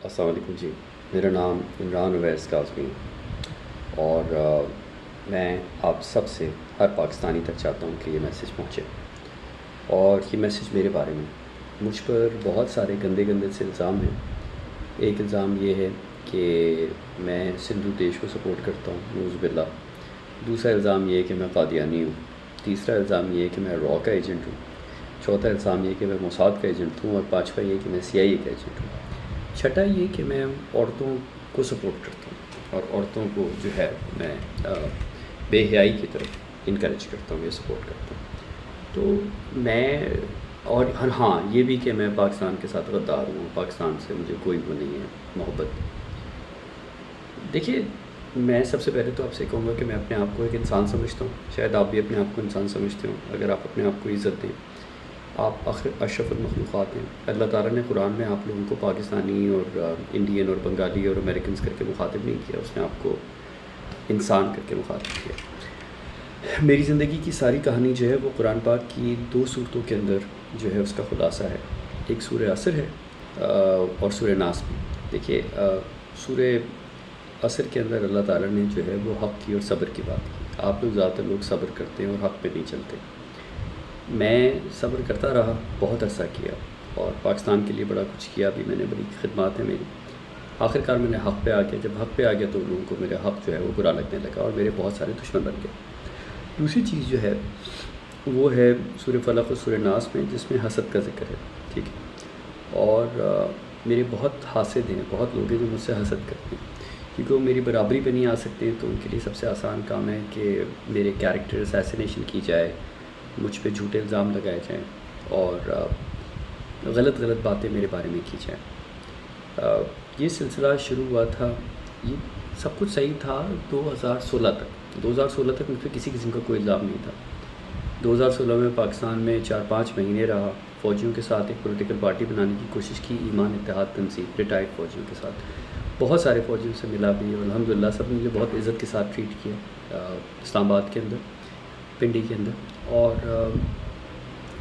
السلام علیکم جی، میرا نام عمران اویس کاظمی ہے اور میں آپ سب سے ہر پاکستانی تک چاہتا ہوں کہ یہ میسیج پہنچے، اور یہ میسیج میرے بارے میں مجھ پر بہت سارے گندے گندے سے الزام ہیں۔ ایک الزام یہ ہے کہ میں سندھو دیش کو سپورٹ کرتا ہوں، نعوذ باللہ۔ دوسرا الزام یہ ہے کہ میں قادیانی ہوں۔ تیسرا الزام یہ ہے کہ میں را کا ایجنٹ ہوں۔ چوتھا الزام یہ کہ میں موساد کا ایجنٹ ہوں، اور پانچواں یہ کہ میں CIA کا ایجنٹ ہوں۔ چھٹا یہ کہ میں عورتوں کو سپورٹ کرتا ہوں، اور عورتوں کو جو ہے میں بے حیائی کی طرف انکریج کرتا ہوں یا سپورٹ کرتا ہوں۔ تو میں اور ہاں یہ بھی کہ میں پاکستان کے ساتھ غدار ہوں، پاکستان سے مجھے کوئی وہ نہیں ہے محبت۔ دیکھیے، میں سب سے پہلے تو آپ سے کہوں گا کہ میں اپنے آپ کو ایک انسان سمجھتا ہوں، شاید آپ بھی اپنے آپ کو انسان سمجھتے ہوں۔ اگر آپ اپنے آپ کو عزت دیں، آپ اشرف المخلوقات ہیں۔ اللہ تعالیٰ نے قرآن میں آپ لوگوں کو پاکستانی اور انڈین اور بنگالی اور امریکنز کر کے مخاطب نہیں کیا، اس نے آپ کو انسان کر کے مخاطب کیا۔ میری زندگی کی ساری کہانی جو ہے وہ قرآن پاک کی 2 صورتوں کے اندر جو ہے اس کا خلاصہ ہے۔ ایک سورہ عصر ہے اور سورہ ناس میں۔ دیکھیے، سورہ عصر کے اندر اللہ تعالیٰ نے جو ہے وہ حق کی اور صبر کی بات کی۔ آپ لوگ زیادہ تر لوگ صبر کرتے ہیں اور حق پہ نہیں چلتے۔ میں صبر کرتا رہا، بہت عرصہ کیا، اور پاکستان کے لیے بڑا کچھ کیا بھی میں نے، بڑی خدمات ہیں میری۔ آخر کار میں نے حق پہ آ گیا۔ جب حق پہ آ گیا تو لوگوں کو میرا حق جو ہے وہ برا لگنے لگا، اور میرے بہت سارے دشمن بن گئے۔ دوسری چیز جو ہے وہ ہے سورہ فلق اور سورہ ناس میں، جس میں حسد کا ذکر ہے، ٹھیک ہے۔ اور میرے بہت حاسد ہیں، بہت لوگ ہیں جو مجھ سے حسد کرتے ہیں، کیونکہ وہ میری برابری پہ نہیں آ سکتے، تو ان کے لیے سب سے آسان کام ہے کہ میرے کیریکٹر اسیسینیشن کی جائے، مجھ پہ جھوٹے الزام لگائے جائیں، اور غلط باتیں میرے بارے میں کی جائیں۔ یہ سلسلہ شروع ہوا تھا، یہ سب کچھ صحیح تھا 2016 تک۔ 2016 تک مجھ پہ کسی قسم کا کوئی الزام نہیں تھا۔ 2016 میں پاکستان میں 4-5 مہینے رہا، فوجیوں کے ساتھ ایک پولیٹیکل پارٹی بنانے کی کوشش کی، ایمان اتحاد تنظیم، ریٹائرڈ فوجیوں کے ساتھ۔ بہت سارے فوجیوں سے ملا بھی، اور الحمدللہ سب نے مجھے بہت عزت کے ساتھ ٹریٹ کیا اسلام آباد کے اندر، پنڈی کے اندر۔ اور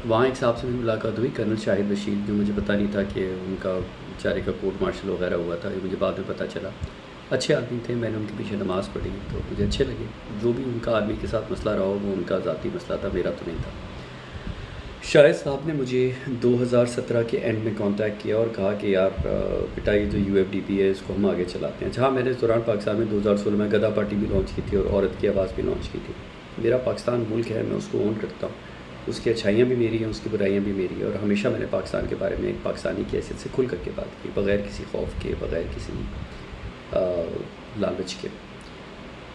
وہاں ایک صاحب سے میری ملاقات ہوئی، کرنل شاہد بشیر، جو مجھے پتہ نہیں تھا کہ ان کا بیچارے کا کورٹ مارشل وغیرہ ہوا تھا، یہ مجھے بعد میں پتہ چلا۔ اچھے آدمی تھے، میں نے ان کے پیچھے نماز پڑھی تو مجھے اچھے لگے۔ جو بھی ان کا آرمی کے ساتھ مسئلہ رہا ہو وہ ان کا ذاتی مسئلہ تھا، میرا تو نہیں تھا۔ شاہد صاحب نے مجھے 2017 کے اینڈ میں کانٹیکٹ کیا اور کہا کہ یار بیٹا، یہ جو UFDP ہے اس کو ہم آگے چلاتے ہیں۔ جہاں میں نے اس دوران پاکستان میں 2016 میں گدا پارٹی بھی لانچ کی تھی اور عورت کی آواز بھی لانچ کی تھی۔ میرا پاکستان ملک ہے، میں اس کو اون کرتا ہوں، اس کی اچھائیاں بھی میری ہیں، اس کی برائیاں بھی میری ہیں، اور ہمیشہ میں نے پاکستان کے بارے میں ایک پاکستانی کی حیثیت سے کھل کر کے بات کی، بغیر کسی خوف کے، بغیر کسی لالچ کے۔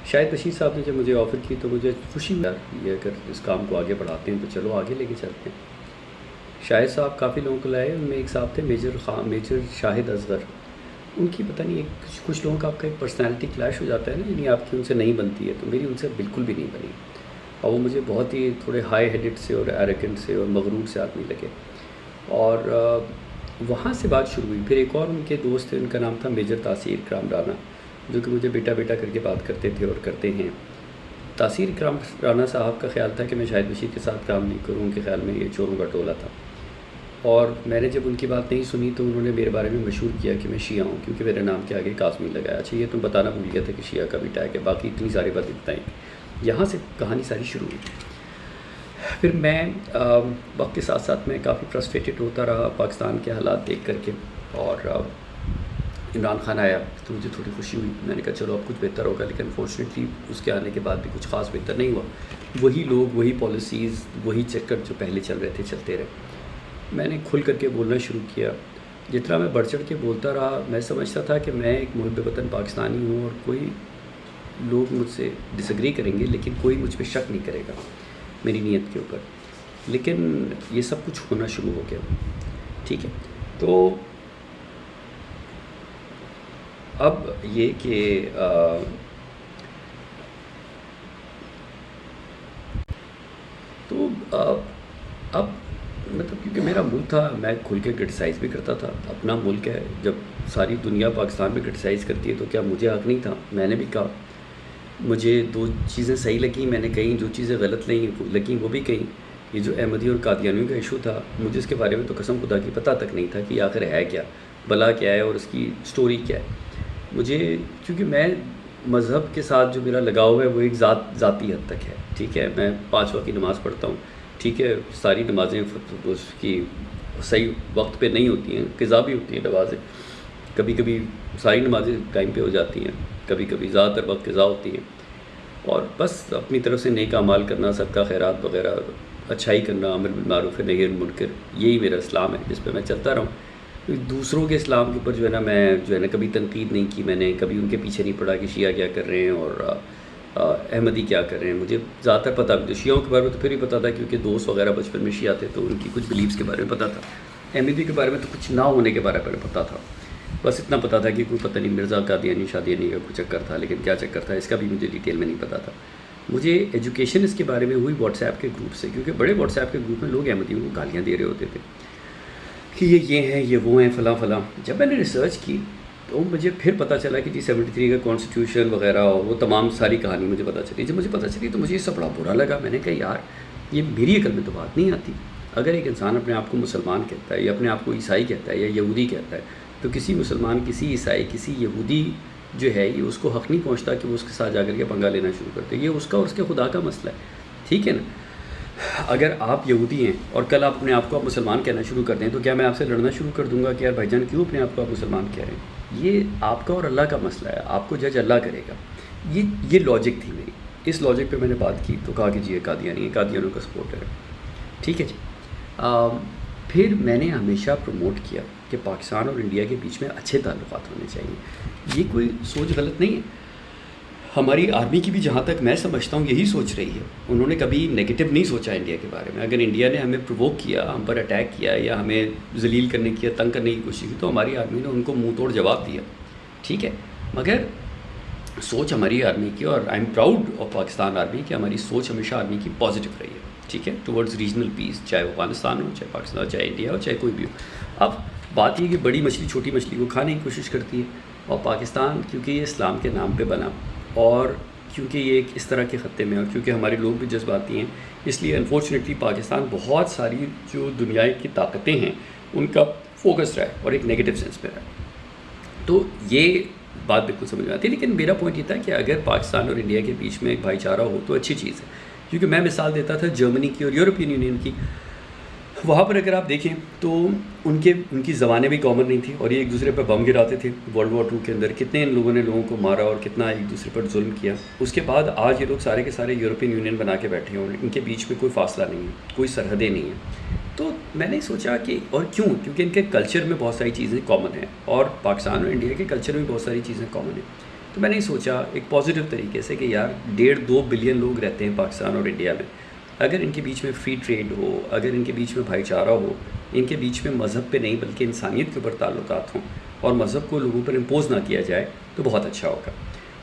شاہد بشیر صاحب نے جب مجھے آفر کی تو مجھے خوشی ہوئی، یہ اگر اس کام کو آگے بڑھاتے ہیں تو چلو آگے لے کے چلتے ہیں۔ شاہد صاحب کافی لوگوں کو لائے، ان میں ایک صاحب تھے میجر شاہد اصغر۔ ان کی پتہ نہیں، کچھ لوگوں کا آپ کا ایک پرسنالٹی کلیش ہو جاتا ہے نا، یعنی آپ کی ان سے نہیں بنتی ہے، تو میری ان سے بالکل بھی نہیں بنی، اور وہ مجھے بہت ہی تھوڑے ہائی ہیڈڈ سے اور ایروگنٹ سے اور مغرور سے آدمی لگے۔ اور وہاں سے بات شروع ہوئی۔ پھر ایک اور ان کے دوست تھے، ان کا نام تھا میجر تاثیر اکرام رانا، جو کہ مجھے بیٹا کر کے بات کرتے تھے اور کرتے ہیں۔ تاثیر اکرام رانا صاحب کا خیال تھا کہ میں شاہد بشیر کے ساتھ کام نہیں کروں، ان کے خیال میں یہ چوروں کا ٹولہ تھا، اور میں نے جب ان کی بات نہیں سنی تو انہوں نے میرے بارے میں مشہور کیا کہ میں شیعہ ہوں، کیونکہ میرے نام کے آگے کاظمی لگایا۔ اچھا، یہ تم بتانا بھول گیا تھا کہ شیعہ کا بھی ٹیگ ہے، باقی اتنی ساری باتیں بتائیں۔ یہاں سے کہانی ساری شروع ہوئی۔ پھر میں وقت کے ساتھ ساتھ میں کافی فرسٹریٹڈ ہوتا رہا پاکستان کے حالات دیکھ کر کے، اور عمران خان آیا تو مجھے تھوڑی خوشی ہوئی۔ میں نے کہا چلو اب کچھ بہتر ہوگا، لیکن انفارچونیٹلی اس کے آنے کے بعد بھی کچھ خاص بہتر نہیں ہوا۔ وہی لوگ، وہی پالیسیز، وہی چکر جو پہلے چل رہے تھے چلتے رہے۔ میں نے کھل کر کے بولنا شروع کیا۔ جتنا میں بڑھ چڑھ کے بولتا رہا، میں سمجھتا تھا کہ میں ایک محب وطن پاکستانی ہوں، اور کوئی لوگ مجھ سے ڈس ایگری کریں گے لیکن کوئی مجھ پہ شک نہیں کرے گا میری نیت کے اوپر۔ لیکن یہ سب کچھ ہونا شروع ہو گیا، ٹھیک ہے۔ تو اب یہ کہ اب مطلب کیونکہ میرا ملک تھا، میں کھل کے کرٹیسائز بھی کرتا تھا، اپنا ملک ہے، جب ساری دنیا پاکستان میں کرٹیسائز کرتی ہے تو کیا مجھے حق نہیں تھا؟ میں نے بھی کہا، مجھے 2 چیزیں صحیح لگیں میں نے کہیں، 2 چیزیں غلط لگیں وہ بھی کہیں۔ یہ جو احمدی اور قادیانیوں کا ایشو تھا، مجھے اس کے بارے میں تو قسم خدا کی پتہ تک نہیں تھا کہ آخر ہے کیا۔ بلا کیا ہے اور اس کی سٹوری کیا ہے. مجھے کیونکہ میں مذہب کے ساتھ جو میرا لگاؤ ہے وہ ایک ذاتی حد تک ہے. ٹھیک ہے, میں 5 وقت کی نماز پڑھتا ہوں. ٹھیک ہے, ساری نمازیں اس کی صحیح وقت پہ نہیں ہوتی ہیں, قضا بھی ہوتی ہیں نمازیں, کبھی کبھی ساری نمازیں ٹائم پہ ہو جاتی ہیں, کبھی کبھی زیادہ تر وقت قضا ہوتی ہیں. اور بس اپنی طرف سے نیک اعمال کرنا, صدقہ خیرات وغیرہ, اچھائی کرنا, امر بالمعروف نہی عن المنکر, یہی میرا اسلام ہے جس پہ میں چلتا رہا ہوں. دوسروں کے اسلام کے اوپر جو ہے نا میں جو ہے نا کبھی تنقید نہیں کی, میں نے کبھی ان کے پیچھے نہیں پڑا کہ شیعہ کیا کر رہے ہیں اور احمدی کیا کر رہے ہیں. مجھے زیادہ تر پتہ بھی, شیعوں کے بارے میں تو پھر ہی پتہ تھا کیونکہ دوست وغیرہ بچپن میں شیعہ تھے تو ان کی کچھ بلیفس کے بارے میں پتہ تھا. احمدی کے بارے میں تو کچھ نہ ہونے کے بارے میں پتہ تھا, بس اتنا پتہ تھا کہ کوئی پتہ نہیں مرزا قادیانی شادیانی کا کوئی چکر تھا, لیکن کیا چکر تھا اس کا بھی مجھے ڈیٹیل میں نہیں پتہ تھا. مجھے ایجوکیشن اس کے بارے میں ہوئی واٹس ایپ کے گروپ سے, کیونکہ بڑے واٹس ایپ کے گروپ میں لوگ احمدیوں کو گالیاں دے رہے ہوتے تھے کہ یہ ہیں, یہ وہ ہیں, فلاں فلاں. جب میں نے ریسرچ کی تو مجھے پھر پتہ چلا کہ جی 73 کا کانسٹیٹیوشن وغیرہ اور وہ تمام ساری کہانی مجھے پتہ چلی. جب مجھے پتہ چلی تو مجھے یہ سب بڑا برا لگا. میں نے کہا یار یہ میری عقل میں تو بات نہیں آتی. اگر ایک انسان اپنے آپ کو مسلمان کہتا ہے یا اپنے آپ کو عیسائی کہتا ہے یا یہودی کہتا ہے تو کسی مسلمان, کسی عیسائی, کسی یہودی جو ہے یہ اس کو حق نہیں پہنچتا کہ وہ اس کے ساتھ جا کر کے پنگا لینا شروع کرتے. یہ اس کا اور اس کے خدا کا مسئلہ ہے. ٹھیک ہے نا, اگر آپ یہودی ہیں اور کل آپ اپنے آپ کو آپ مسلمان کہنا شروع کر دیں تو کیا میں آپ سے لڑنا شروع کر دوں گا کہ یار بھائی جان کیوں اپنے آپ کو آپ مسلمان کہہ رہے ہیں؟ یہ آپ کا اور اللہ کا مسئلہ ہے, آپ کو جج اللہ کرے گا. یہ لاجک تھی میری. اس لاجک پہ میں نے بات کی تو کہا کہ جی یہ قادیانی ہے, قادیانیوں کا سپورٹر ہے. ٹھیک ہے جی. پھر میں نے ہمیشہ پروموٹ کیا کہ پاکستان اور انڈیا کے بیچ میں اچھے تعلقات ہونے چاہیے. یہ کوئی سوچ غلط نہیں ہے. ہماری آرمی کی بھی جہاں تک میں سمجھتا ہوں یہی سوچ رہی ہے. انہوں نے کبھی نگیٹو نہیں سوچا انڈیا کے بارے میں. اگر انڈیا نے ہمیں پرووک کیا, ہم پر اٹیک کیا یا ہمیں ذلیل کرنے کی, تنگ کرنے کی کوشش کی تو ہماری آرمی نے ان کو منہ توڑ جواب دیا. ٹھیک ہے, مگر سوچ ہماری آرمی کی, اور I am proud of Pakistan army کہ ہماری سوچ ہمیشہ آرمی کی پازیٹیو رہی ہے. ٹھیک ہے, ٹورڈز ریجنل پیس, چاہے وہ افغانستان ہو, چاہے پاکستان ہو, چاہے انڈیا ہو, چاہے کوئی بھی ہو. اب بات یہ کہ بڑی مچھلی چھوٹی مچھلی کو کھانے کی کوشش کرتی ہے, اور پاکستان کیونکہ یہ اسلام کے نام پہ بنا اور کیونکہ یہ ایک اس طرح کے خطے میں ہے, اور کیونکہ ہمارے لوگ بھی جذباتی ہیں, اس لیے انفارچونیٹلی پاکستان بہت ساری جو دنیا کی طاقتیں ہیں ان کا فوکس رہا ہے اور ایک نیگیٹو سینس پہ رہا ہے. تو یہ بات بالکل سمجھ میں آتی ہے. لیکن میرا پوائنٹ یہ تھا کہ اگر پاکستان اور انڈیا کے بیچ میں ایک بھائی چارہ ہو تو اچھی چیز ہے. کیونکہ میں مثال دیتا تھا جرمنی کی اور یورپین یونین کی. وہاں پر اگر آپ دیکھیں تو ان کی زبانیں بھی کامن نہیں تھیں اور یہ ایک دوسرے پہ بم گراتے تھے. ورلڈ وار 2 کے اندر کتنے ان لوگوں نے لوگوں کو مارا اور کتنا ایک دوسرے پر ظلم کیا. اس کے بعد آج یہ لوگ سارے کے سارے یورپین یونین بنا کے بیٹھے ہیں اور ان کے بیچ میں کوئی فاصلہ نہیں ہے, کوئی سرحدیں نہیں ہیں. تو میں نے سوچا کہ اور کیونکہ ان کے کلچر میں بہت ساری چیزیں کامن ہیں اور پاکستان اور انڈیا کے کلچر میں بہت ساری چیزیں کامن ہیں. تو میں نے سوچا ایک پازیٹیو طریقے سے کہ یار 1.5-2 بلین لوگ رہتے ہیں پاکستان اور انڈیا میں. اگر ان کے بیچ میں فری ٹریڈ ہو, اگر ان کے بیچ میں بھائی چارہ ہو, ان کے بیچ میں مذہب پہ نہیں بلکہ انسانیت کے اوپر تعلقات ہوں اور مذہب کو لوگوں پر امپوز نہ کیا جائے تو بہت اچھا ہوگا.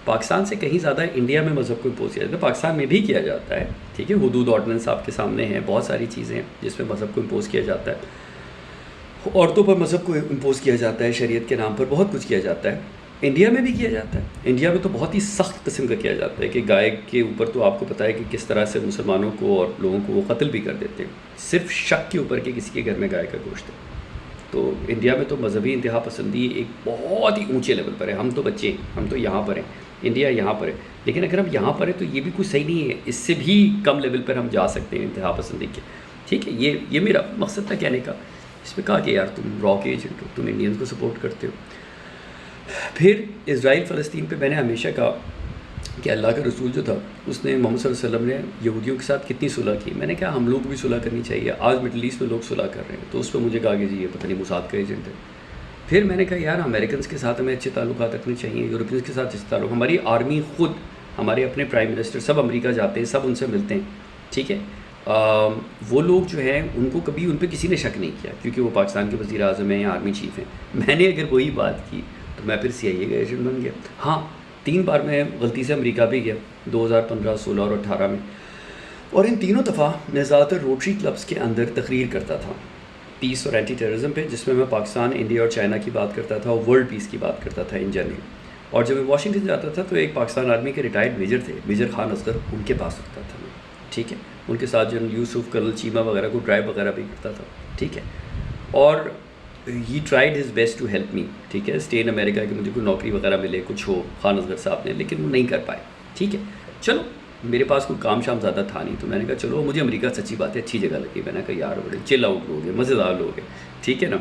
پاکستان سے کہیں زیادہ انڈیا میں مذہب کو امپوز کیا جاتا ہے. پاکستان میں بھی کیا جاتا ہے, ٹھیک ہے, حدود آرڈیننس آپ کے سامنے ہیں, بہت ساری چیزیں ہیں جس میں مذہب کو امپوز کیا جاتا ہے. عورتوں پر مذہب کو امپوز کیا جاتا ہے, شریعت کے نام پر بہت کچھ کیا جاتا ہے. انڈیا میں بھی کیا جاتا ہے. انڈیا میں تو بہت ہی سخت قسم کا کیا جاتا ہے کہ گائے کے اوپر تو آپ کو پتہ ہے کہ کس طرح سے مسلمانوں کو اور لوگوں کو وہ قتل بھی کر دیتے ہیں صرف شک کے اوپر کہ کسی کے گھر میں گائے کا گوشت ہے. تو انڈیا میں تو مذہبی انتہا پسندی ایک بہت ہی اونچے لیول پر ہے. ہم تو بچے ہیں, ہم تو یہاں پر ہیں, انڈیا یہاں پر ہے, لیکن اگر ہم یہاں پر ہیں تو یہ بھی کوئی صحیح نہیں ہے. اس سے بھی کم لیول پر ہم جا سکتے ہیں انتہا پسندی کے. ٹھیک ہے, یہ میرا مقصد تھا کہنے کا. اس میں کہا کہ یار تم راک ایجنٹ ہو, تم انڈینز کو سپورٹ کرتے ہو. پھر اسرائیل فلسطین پہ میں نے ہمیشہ کہا کہ اللہ کا رسول جو تھا اس نے محمد صلی اللہ علیہ وسلم نے یہودیوں کے ساتھ کتنی صلح کی. میں نے کہا ہم لوگ بھی صلح کرنی چاہیے. آج مڈل ایسٹ میں لوگ صلح کر رہے ہیں, تو اس پہ مجھے کہا کہ جی یہ پتہ نہیں موساد کا ایجنٹ ہے. پھر میں نے کہا یار امریکنس کے ساتھ ہمیں اچھے تعلقات رکھنے چاہیے, یورپینس کے ساتھ اچھے تعلق. ہماری آرمی خود, ہمارے اپنے پرائم منسٹر سب امریکہ جاتے ہیں, سب ان سے ملتے ہیں. ٹھیک ہے, وہ لوگ جو ہیں ان کو کبھی ان پہ کسی نے شک نہیں کیا کیونکہ وہ پاکستان کے وزیر اعظم ہیں یا آرمی چیف ہیں. میں نے اگر وہی بات کی تو میں پھر CIA کا ایجنٹ بن گیا. ہاں 3 بار میں غلطی سے امریکہ بھی گیا, 2015, 16 اور 18 میں, اور ان تینوں دفعہ میں زیادہ تر روٹری کلبس کے اندر تقریر کرتا تھا پیس اور اینٹی ٹیررزم پہ, جس میں پاکستان, انڈیا اور چائنا کی بات کرتا تھا اور ورلڈ پیس کی بات کرتا تھا ان جنرل. اور جب میں واشنگٹن جاتا تھا تو ایک پاکستان آرمی کے ریٹائرڈ میجر تھے, میجر خان اصغر, ان کے پاس رکھتا تھا میں. ٹھیک ہے, ان کے ساتھ جنرل یوسف, کرنل چیمہ وغیرہ کو ڈرائیو وغیرہ بھی کرتا تھا. ٹھیک ہے, اور ہی tried his best to help me, ٹھیک ہے، اسٹے ان امریکہ کہ مجھے کوئی نوکری وغیرہ ملے، کچھ ہو خان اصغر صاحب نے، لیکن وہ نہیں کر پائے، ٹھیک ہے. چلو میرے پاس کوئی کام شام زیادہ تھا نہیں، تو میں نے کہا چلو مجھے امریکہ سچی بات ہے اچھی جگہ لگی. میں نے کہا یار بڑے چل آؤٹ لوگ ہیں، مزیدار لوگ ہیں، ٹھیک ہے نا.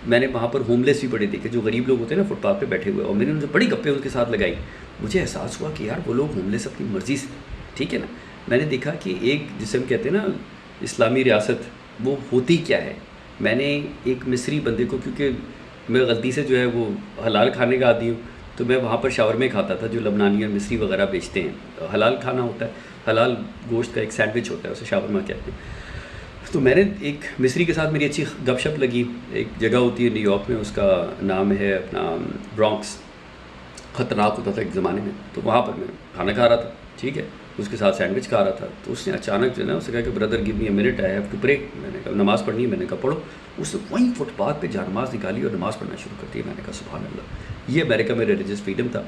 میں نے وہاں پر ہوم لیس بھی بڑے دیکھے، جو غریب لوگ ہوتے ہیں نا فٹ پاتھ پہ بیٹھے ہوئے، اور میں نے ان سے بڑی گپیں ان کے ساتھ لگائی. مجھے احساس ہوا کہ یار وہ لوگ ہوم لیس اپنی مرضی سے، ٹھیک ہے نا. میں نے دیکھا کہ ایک جسے ہم کہتے ہیں نا اسلامی ریاست، وہ ہوتی کیا ہے. میں نے ایک مصری بندے کو، کیونکہ میں غلطی سے جو ہے وہ حلال کھانے کا عادی ہوں، تو میں وہاں پر شاورمے کھاتا تھا جو لبنانی اور مصری وغیرہ بیچتے ہیں. حلال کھانا ہوتا ہے، حلال گوشت کا ایک سینڈوچ ہوتا ہے، اسے شاورما کہتے ہیں. تو میں نے ایک مصری کے ساتھ میری اچھی گپ شپ لگی. ایک جگہ ہوتی ہے نیو یارک میں، اس کا نام ہے اپنا برانکس، خطرناک ہوتا تھا ایک زمانے میں. تو وہاں پر میں کھانا کھا رہا تھا، ٹھیک ہے، اس کے ساتھ سینڈوچ کھا رہا تھا. تو اس نے اچانک جو ہے نا اسے کہا کہ brother give me a minute, I have to pray. میں نے کہا نماز پڑھنی ہے. میں نے کہا پڑھو. اس نے وہیں فٹ پاتھ پہ جا نماز نکالی اور نماز پڑھنا شروع کر دی. میں نے کہا سبحان اللہ، یہ امریکہ میں ریلیجس فریڈم تھا.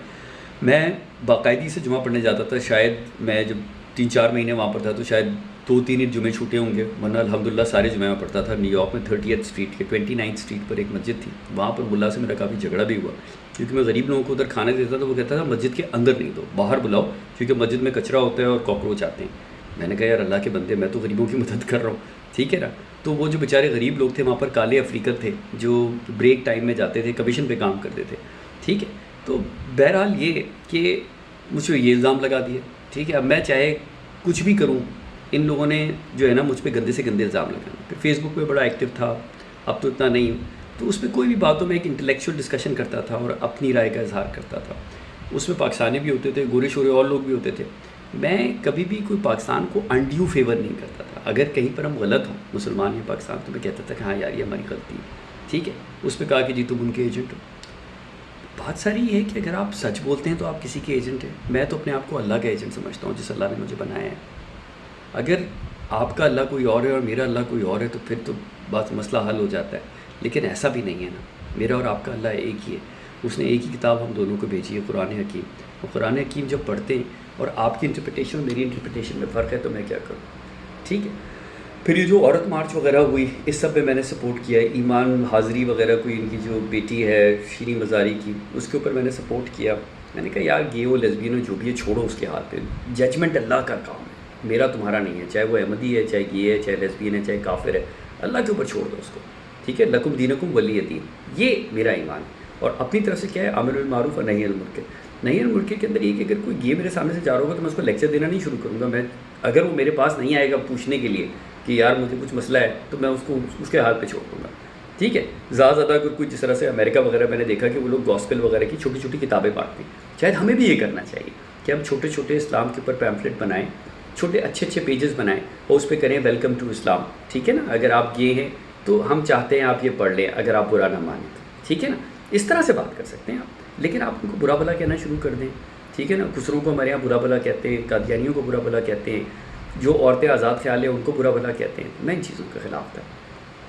میں باقاعدی سے جمعہ پڑھنے جاتا تھا. شاید میں جب 3-4 مہینے وہاں پر تھا تو شاید 2-3 جمعے چھوٹے ہوں گے، ورنہ الحمدللہ سارے جمعے میں پڑھتا تھا. نیو یارک میں 30th اسٹریٹ کے 29th اسٹریٹ پر ایک مسجد تھی، وہاں پر ملا سے میرا کافی جھگڑا بھی ہوا، کیونکہ میں غریب لوگوں کو ادھر کھانے دیتا تھا. وہ کہتا تھا مسجد کے اندر نہیں دو، باہر بلاؤ، کیونکہ مسجد میں کچرا ہوتا ہے اور کاکروچ آتے ہیں. میں نے کہا یار اللہ کے بندے، میں تو غریبوں کی مدد کر رہا ہوں، ٹھیک ہے نا. تو وہ جو بیچارے غریب لوگ تھے وہاں پر، کالے افریقن تھے جو بریک ٹائم میں جاتے تھے، کمیشن پہ کام کرتے تھے، ٹھیک ہے. تو بہرحال یہ کہ مجھ پہ یہ الزام لگا دیا، ٹھیک ہے. اب میں چاہے کچھ بھی کروں، ان لوگوں نے جو ہے نا مجھ پہ گندے سے گندے الزام لگانا. پھر فیس بک پہ بڑا ایکٹیو تھا، اب تو اتنا نہیں ہوں. تو اس پہ کوئی بھی باتوں میں ایک انٹلیکچوئل ڈسکشن کرتا تھا اور اپنی رائے کا اظہار کرتا تھا. اس میں پاکستانی بھی ہوتے تھے، گورے شورے اور لوگ بھی ہوتے تھے. میں کبھی بھی کوئی پاکستان کو انڈیو فیور نہیں کرتا تھا. اگر کہیں پر ہم غلط ہوں، مسلمان یا پاکستان، تو میں کہتا تھا کہ ہاں یار یہ ہماری غلطی ہے، ٹھیک ہے. اس پہ کہا کہ جی تم ان کے ایجنٹ ہو. بات ساری یہ ہے کہ اگر آپ سچ بولتے ہیں تو آپ کسی کے ایجنٹ ہیں. میں تو اپنے آپ کو اللہ کا ایجنٹ سمجھتا ہوں، جس اللہ نے مجھے بنایا ہے. اگر آپ کا اللہ کوئی اور ہے اور میرا اللہ کوئی اور ہے تو پھر تو بات مسئلہ حل ہو جاتا ہے. لیکن ایسا بھی نہیں ہے نا، میرا اور آپ کا اللہ ایک ہی ہے. اس نے ایک ہی کتاب ہم دونوں کو بھیجی ہے، قرآن حکیم. اور قرآن حکیم جب پڑھتے ہیں اور آپ کی انٹرپریٹیشن اور میری انٹرپریٹیشن میں فرق ہے تو میں کیا کروں، ٹھیک ہے. پھر یہ جو عورت مارچ وغیرہ ہوئی، اس سب میں نے سپورٹ کیا ہے. ایمان حاضری وغیرہ کوئی ان کی جو بیٹی ہے شیریں مزاری کی، اس کے اوپر میں نے سپورٹ کیا. میں نے کہا یار گے ہو لیزبین ہو جو بھی ہے چھوڑو اس کے ہاتھ پہ، ججمنٹ اللہ کا کام ہے، میرا تمہارا نہیں ہے. چاہے وہ احمدی ہے، چاہے گے ہے، چاہے لیزبین ہے، چاہے کافر ہے، اللہ کے اوپر چھوڑ دو اس کو، ٹھیک ہے. لکم دینکم ولی دین، یہ میرا ایمان ہے. اور اپنی طرف سے کیا ہے، امر بالمعروف اور نہی عن المنکر. نہی عن المنکر کے اندر یہ کہ اگر کوئی گے میرے سامنے سے جا رہا ہوگا تو میں اس کو لیکچر دینا نہیں شروع کروں گا. میں اگر وہ میرے پاس نہیں آئے گا پوچھنے کے لیے کہ یار مجھے کچھ مسئلہ ہے، تو میں اس کو اس کے ہاتھ پہ چھوڑ دوں گا، ٹھیک ہے. زیادہ زیادہ اگر کوئی، جس طرح سے امریکہ وغیرہ میں نے دیکھا کہ وہ لوگ گاسپل وغیرہ کی چھوٹی چھوٹی کتابیں بانٹتے ہیں. شاید ہمیں بھی یہ کرنا چاہیے کہ ہم چھوٹے چھوٹے اسلام کے اوپر پیمفلٹ بنائیں، چھوٹے اچھے اچھے پیجز بنائیں اور اس پہ کریں ویلکم ٹو اسلام، ٹھیک ہے نا. اگر آپ یہ ہیں تو ہم چاہتے ہیں آپ یہ پڑھ لیں، اگر آپ برا نہ مانیں تو، ٹھیک ہے نا. اس طرح سے بات کر سکتے ہیں آپ. لیکن آپ ان کو برا بھلا کہنا شروع کر دیں، ٹھیک ہے نا. خسرو کو ہمارے یہاں برا بھلا کہتے ہیں، قادیانیوں کو برا بھلا کہتے ہیں، جو عورتیں آزاد خیال ہیں ان کو برا بھلا کہتے ہیں. میں ان چیزوں کے خلاف تھا.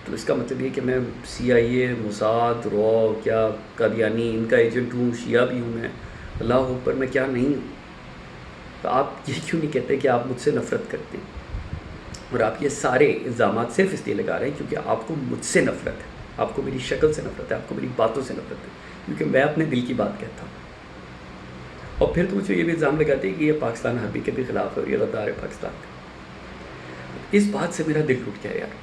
تو اس کا مطلب یہ کہ میں CIA، موساد، رو، کیا قادیانی ان کا ایجنٹ ہوں، شیعہ بھی ہوں میں، اللہ اکبر، میں کیا نہیں ہوں. تو آپ یہ کیوں نہیں کہتے کہ آپ مجھ سے نفرت کرتے ہیں؟ اور آپ یہ سارے الزامات صرف اس لیے لگا رہے ہیں کیونکہ آپ کو مجھ سے نفرت ہے، آپ کو میری شکل سے نفرت ہے، آپ کو میری باتوں سے نفرت ہے، کیونکہ میں اپنے دل کی بات کہتا ہوں. اور پھر تو مجھے یہ بھی الزام لگاتے ہیں کہ یہ پاکستان حربی کے بھی خلاف ہے اور یہ غدار ہے پاکستان کا. اس بات سے میرا دل ٹوٹ گیا یار،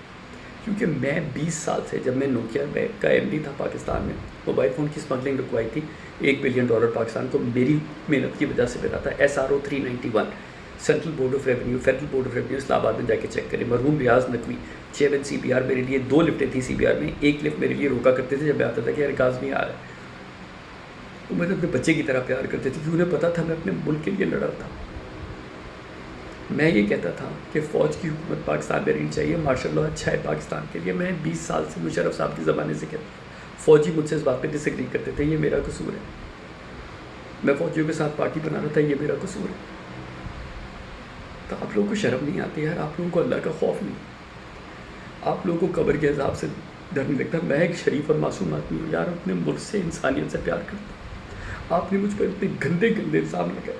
کیونکہ میں 20 سال سے، جب میں نوکیا کا MD تھا پاکستان میں، موبائل فون کی اسمگلنگ رکوائی تھی. $1 بلین پاکستان کو میری محنت کی وجہ سے ملا تھا. SRO 391 central board of revenue, federal board of revenue, Islamabad میں جا کے چیک کریں. مرحوم ریاض نقوی چیئرمین CBR، میرے لیے 2 لفٹیں تھیں CBR میں. ایک لفٹ میرے لیے روکا کرتے تھے جب میں آتا تھا کہ یار کاظمی آ رہا ہے. وہ مجھے اپنے بچے کی طرح پیار کرتے تھے کیونکہ انہیں پتا تھا میں اپنے ملک کے لیے لڑا تھا. میں یہ کہتا تھا کہ فوج کی حکومت پاکستان میں رہنی چاہیے، مارشل لا اچھا ہے پاکستان کے لیے. میں 20 سال سے مشرف صاحب کے زمانے سے کہتا ہوں. فوجی مجھ سے اس بات پہ ڈس ایگری کرتے تھے، یہ میرا قصور ہے. میں فوجیوں کے ساتھ پارٹی بنا رہا تھا، یہ میرا قصور ہے. تو آپ لوگوں کو شرم نہیں آتی یار؟ آپ لوگوں کو اللہ کا خوف نہیں؟ آپ لوگوں کو قبر کے عذاب سے ڈر نہیں لگتا؟ میں ایک شریف اور معصوم آدمی ہوں یار، اپنے ملک سے، انسانیت سے پیار کرتا ہوں. آپ نے مجھ پر اتنے گندے گندے الزام لگائے،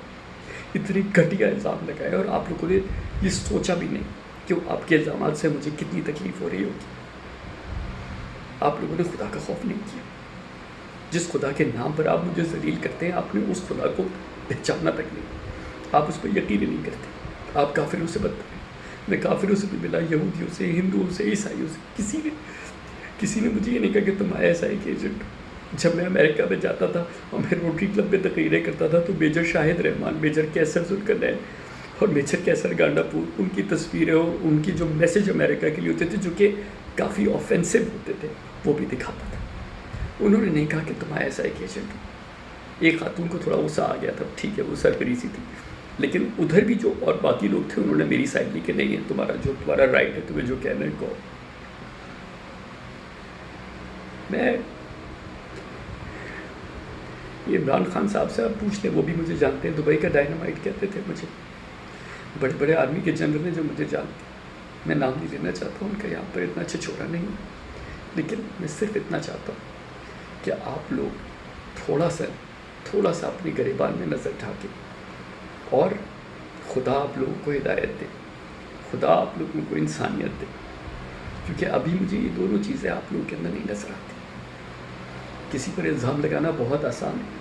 اتنی گھٹیا الزام لگائے، اور آپ لوگوں نے یہ سوچا بھی نہیں کہ آپ کے الزامات سے مجھے کتنی تکلیف ہو رہی ہوگی. آپ لوگوں نے خدا کا خوف نہیں کیا. جس خدا کے نام پر آپ مجھے ذلیل کرتے ہیں آپ نے اس خدا کو پہچانا تک نہیں. آپ اس پہ یقین ہی نہیں کرتے. آپ کافروں سے بدتر ہیں. میں کافروں سے بھی ملا, یہودیوں سے, ہندوؤں سے, عیسائیوں سے. کسی نے مجھے یہ نہیں کہا کہ تم ISI کے ایجنٹ ہو. جب میں امریکہ میں جاتا تھا اور میں روٹری کلب میں تقریریں کرتا تھا تو میجر شاہد رحمان, میجر کیسر ذوالقرنین اور میجر کیسر گانڈا پور, ان کی تصویریں اور ان کی جو میسج امریکہ کے لیے ہوتے تھے جو کہ کافی آفینسو ہوتے تھے وہ بھی دکھاتا تھا. انہوں نے نہیں کہا کہ تم ISI کے ایجنٹ ہو. ایک خاتون کو تھوڑا غصہ آ گیا تھا, ٹھیک ہے وہ سرپریسی تھی, لیکن ادھر بھی جو اور باقی لوگ تھے انہوں نے میری سائڈ لی کہ نہیں ہے, تمہارا رائٹ ہے, تمہیں جو کہنا ہے کہو. میں یہ عمران خان صاحب سے آپ پوچھ لیں, وہ بھی مجھے جانتے ہیں, دبئی کا ڈائنامائٹ کہتے تھے مجھے. بڑے بڑے آرمی کے جنرل ہیں جو مجھے جانتے ہیں. میں نام نہیں لینا چاہتا ہوں ان کا, یہاں پر اتنا اچھا چھوڑا نہیں ہوں, لیکن میں صرف اتنا چاہتا ہوں کہ آپ لوگ تھوڑا سا اپنی گریبان میں نظر ڈھا کے اور خدا آپ لوگوں کو ہدایت دے, خدا آپ لوگوں کو انسانیت دے, کیونکہ ابھی مجھے یہ دونوں چیزیں آپ لوگوں کے اندر نہیں نظر آتی. کسی پر الزام لگانا بہت آسان ہے,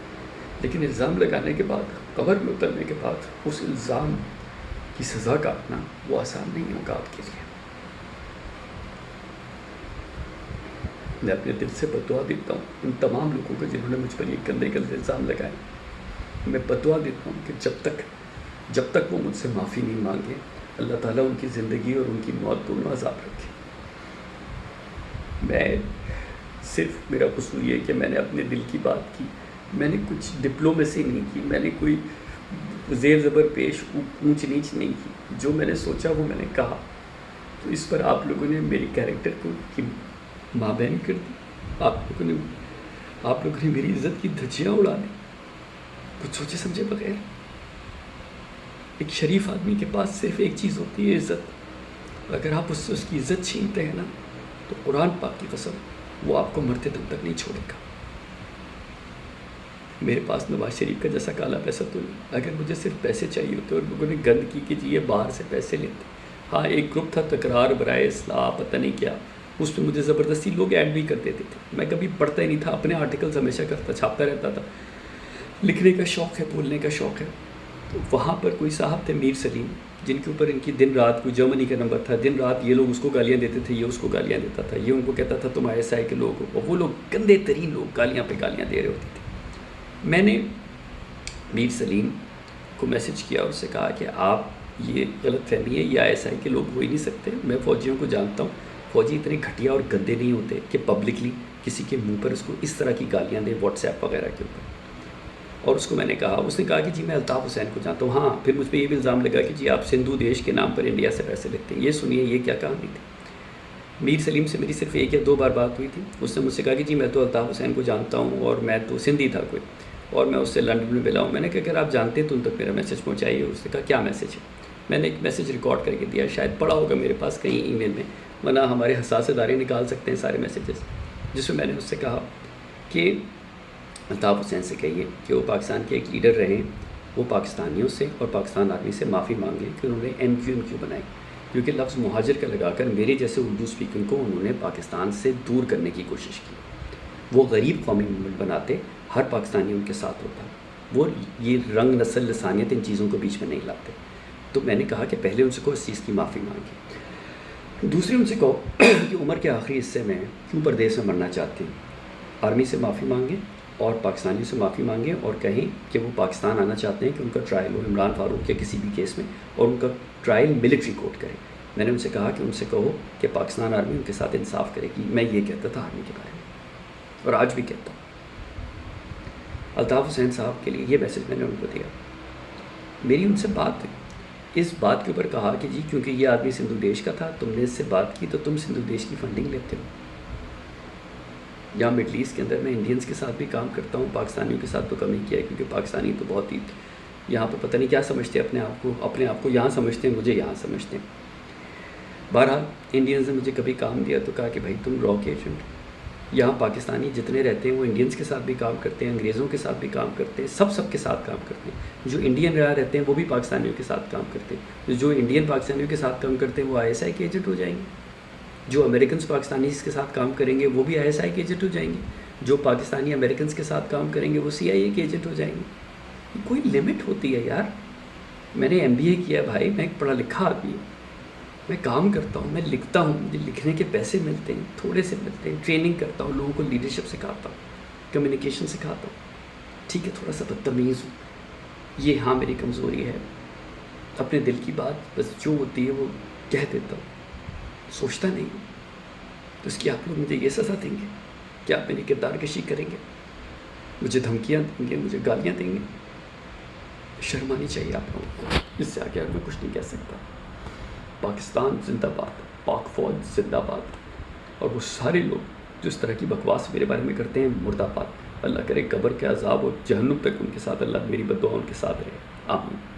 لیکن الزام لگانے کے بعد, قبر میں اترنے کے بعد اس الزام کی سزا کاٹنا وہ آسان نہیں ہوگا آپ کے لیے. میں اپنے دل سے بددعا دیتا ہوں ان تمام لوگوں کو جنہوں نے مجھ پر یہ گندے الزام لگائے. میں بددعا دیتا ہوں کہ جب تک وہ مجھ سے معافی نہیں مانگے, اللہ تعالیٰ ان کی زندگی اور ان کی موت دونوں عذاب رکھے. میں صرف میرا قصور یہ کہ میں نے اپنے دل کی بات کی, میں نے کچھ ڈپلومیسی نہیں کی, میں نے کوئی زیر زبر پیش اونچ نیچ نہیں کی. جو میں نے سوچا وہ میں نے کہا. تو اس پر آپ لوگوں نے میری کیریکٹر کو ماں بہن کر دی. آپ لوگوں نے میری عزت کی دھجیاں اڑا دی کچھ سوچے سمجھے بغیر. ایک شریف آدمی کے پاس صرف ایک چیز ہوتی ہے, عزت. اگر آپ اس سے اس کی عزت چھینتے ہیں نا تو قرآن پاک کی قسم وہ آپ کو مرتے دم تک نہیں چھوڑے گا. میرے پاس نواز شریف کا جیسا کالا پیسہ تو نہیں. اگر مجھے صرف پیسے چاہیے ہوتے اور لوگوں نے گند کی کہ جی یہ باہر سے پیسے لیتے. ہاں ایک گروپ تھا تکرار برائے اصلاح پتہ نہیں کیا, اس پہ مجھے زبردستی لوگ ایڈ بھی کر دیتے تھے. میں کبھی پڑھتا ہی نہیں تھا, اپنے آرٹیکلز ہمیشہ کرتا, چھاپتا رہتا تھا. لکھنے کا شوق ہے, بولنے کا شوق ہے. تو وہاں پر کوئی صاحب تھے میر سلیم, جن کے اوپر ان کی دن رات, کوئی جرمنی کا نمبر تھا, دن رات یہ لوگ اس کو گالیاں دیتے تھے, یہ اس کو گالیاں دیتا تھا, یہ ان کو کہتا تھا تم ISI کے لوگ ہو, اور وہ لوگ گندے ترین لوگ گالیاں پہ گالیاں دے رہے ہوتے تھے. میں نے میر سلیم کو میسج کیا اور اس سے کہا کہ آپ یہ غلط فہمی ہے, یہ ISI کے لوگ ہو ہی نہیں سکتے. میں فوجیوں کو جانتا ہوں, فوجی اتنے گھٹیا اور گندے نہیں ہوتے کہ پبلکلی کسی کے منہ پر اس کو اس طرح کی گالیاں دیں واٹس ایپ وغیرہ کے اوپر. اور اس کو میں نے کہا, اس نے کہا کہ جی میں الطاف حسین کو جانتا ہوں. ہاں پھر مجھ پہ یہ بھی الزام لگا کہ جی آپ سندھو دیش کے نام پر انڈیا سے پیسے لیتے ہیں. یہ سنیے یہ کیا کہانی تھی. میر سلیم سے میری صرف ایک یا دو بار بات ہوئی تھی. اس نے مجھ سے کہا کہ جی میں تو الطاف حسین کو جانتا ہوں اور میں تو سندھی تھا کوئی, اور میں اس سے لنڈن میں ملا ہوں. میں نے کہا اگر آپ جانتے تو ان تک میرا میسج پہنچائیے. اس نے کہا کیا میسج ہے. میں نے ایک میسج ریکارڈ کر کے دیا, شاید پڑا ہوگا میرے پاس کہیں ای میل میں, ورنہ ہمارے حساس ادارے نکال سکتے ہیں سارے میسیجز. جس میں نے اس سے کہا کہ الطاف حسین سے کہیے کہ وہ پاکستان کے ایک لیڈر رہیں, وہ پاکستانیوں سے اور پاکستان آرمی سے معافی مانگیں کہ انہوں نے MQ بنائی, کیونکہ لفظ مہاجر کا لگا کر میرے جیسے اردو اسپیکنگ کو انہوں نے پاکستان سے دور کرنے کی کوشش کی. وہ غریب قومی موومنٹ بناتے, ہر پاکستانی ان کے ساتھ ہوتا, وہ یہ رنگ نسل لسانیت ان چیزوں کو بیچ میں نہیں لاتے. تو میں نے کہا کہ پہلے ان سے کہو اس چیز کی معافی مانگیں. دوسری ان سے کہو کہ عمر کے آخری حصے میں کیوں پردیس میں مرنا چاہتے ہیں, آرمی سے معافی مانگیں اور پاکستانیوں سے معافی مانگیں اور کہیں کہ وہ پاکستان آنا چاہتے ہیں کہ ان کا ٹرائل ہو عمران فاروق یا کسی بھی کیس میں, اور ان کا ٹرائل ملٹری کورٹ کرے. میں نے ان سے کہا کہ ان سے کہو کہ پاکستان آرمی ان کے ساتھ انصاف کرے گی. میں یہ کہتا تھا آرمی کے بارے میں اور آج بھی کہتا ہوں. الطاف حسین صاحب کے لیے یہ میسج میں نے ان کو دیا. میری ان سے بات ہوئی, اس بات کے اوپر کہا کہ جی کیونکہ یہ آدمی سندھو دیش کا تھا, تم نے اس سے بات کی تو تم سندھو دیش کی فنڈنگ لیتے ہو. یہاں مڈل ایسٹ کے اندر میں انڈینز کے ساتھ بھی کام کرتا ہوں, پاکستانیوں کے ساتھ تو کم ہی کیا ہے, کیونکہ پاکستانی تو بہت ہی یہاں پہ پتہ نہیں کیا سمجھتے ہیں اپنے آپ کو یہاں سمجھتے ہیں, مجھے یہاں سمجھتے ہیں. بہرحال انڈینز نے مجھے کبھی کام دیا تو کہا کہ بھائی تم را کے ایجنٹ. یہاں پاکستانی جتنے رہتے ہیں وہ انڈینز کے ساتھ بھی کام کرتے ہیں, انگریزوں کے ساتھ بھی کام کرتے ہیں, سب کے ساتھ کام کرتے ہیں. جو انڈین رہتے ہیں وہ بھی پاکستانیوں کے ساتھ کام کرتے ہیں. جو انڈین پاکستانیوں کے ساتھ کام کرتے ہیں وہ ISI کے ایجنٹ ہو جائیں گے. جو امریکنز پاکستانیز کے ساتھ کام کریں گے وہ بھی ISI کے ایجنٹ ہو جائیں گے، جو پاکستانی امریکنز کے ساتھ کام کریں گے وہ CIA کے ایجنٹ ہو جائیں گے۔ کوئی لمٹ ہوتی ہے یار۔ میں نے MBA کیا ہے بھائی، میں ایک پڑھا لکھا آدمی ہوں، میں کام کرتا ہوں، میں لکھتا ہوں، مجھے لکھنے کے پیسے ملتے ہیں، تھوڑے سے ملتے ہیں، ٹریننگ کرتا ہوں، لوگوں کو لیڈرشپ سکھاتا ہوں، کمیونیکیشن سکھاتا ہوں، ٹھیک ہے تھوڑا سا بدتمیز ہوں، یہ ہاں میری کمزوری ہے، اپنے دل کی بات بس جو ہوتی ہے وہ کہہ دیتا ہوں، سوچتا نہیں ہوں۔ تو اس کی آپ لوگ مجھے یہ سزا دیں گے کہ آپ میری کردار کشی کریں گے، مجھے دھمکیاں دیں گے، مجھے گالیاں دیں گے؟ شرم آنی چاہیے آپ لوگوں کو۔ اس سے آگے میں کچھ نہیں کہہ سکتا۔ پاکستان زندہ باد، پاک فوج زندہ باد، اور وہ سارے لوگ جو اس طرح کی بکواس میرے بارے میں کرتے ہیں مردہ آباد۔ اللہ کرے قبر کے عذاب اور جہنم تک ان کے ساتھ اللہ میری بد دعا ان کے ساتھ رہے، آمین۔